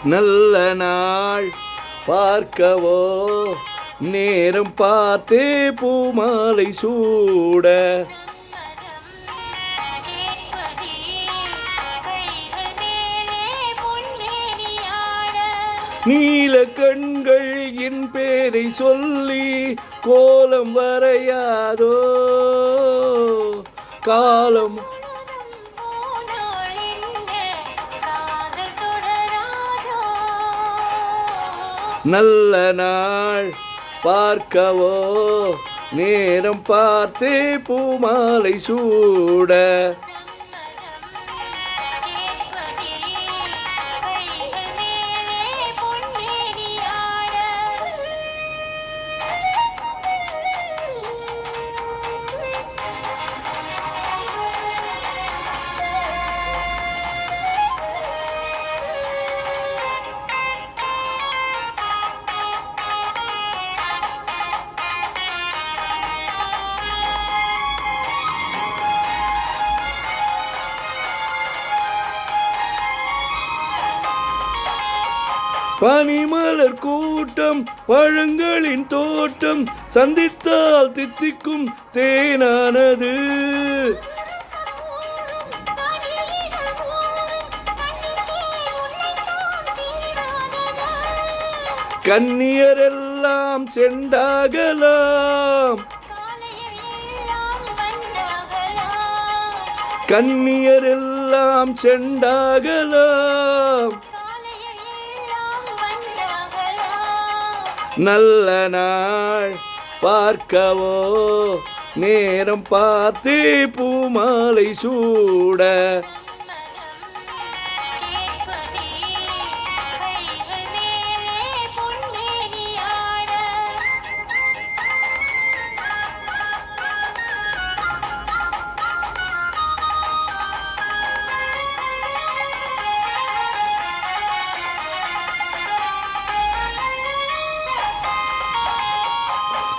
நல்ல நாள் பார்க்கவோ நேரம் பார்த்தே பூமாலை சூட நீல கண்கள் என் பேரை சொல்லி கோலம் வரையாதோ காலம் நல்ல நாள் பார்க்கவோ நேரம் பார்த்தே பூமாலை சூட பனிமலர் கூட்டம் பழங்களின் தோட்டம் சந்தித்தால் தித்திக்கும் தேனானது கன்னியரெல்லாம் செண்டாகலாம் கன்னியரெல்லாம் செண்டாகலாம் நல்ல நாள் பார்க்கவோ நேரம் பார்த்தே பூமாலை சூட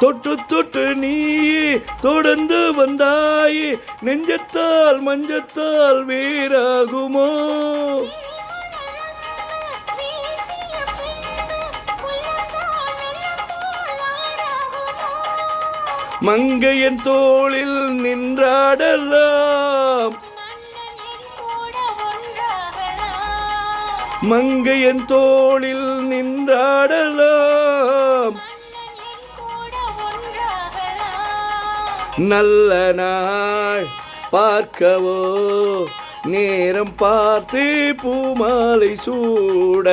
தொட்டு தொட்டு நீயே தொடர்ந்து வந்தாயே நெஞ்சத்தால் மஞ்சத்தால் வேறாகுமோ மங்கையன் தோளில் நின்றாடலாம் மங்கையன் தோளில் நின்றாடலாம் நல்ல நாள் பார்க்கவோ நேரம் பார்த்தே பூமாலை சூட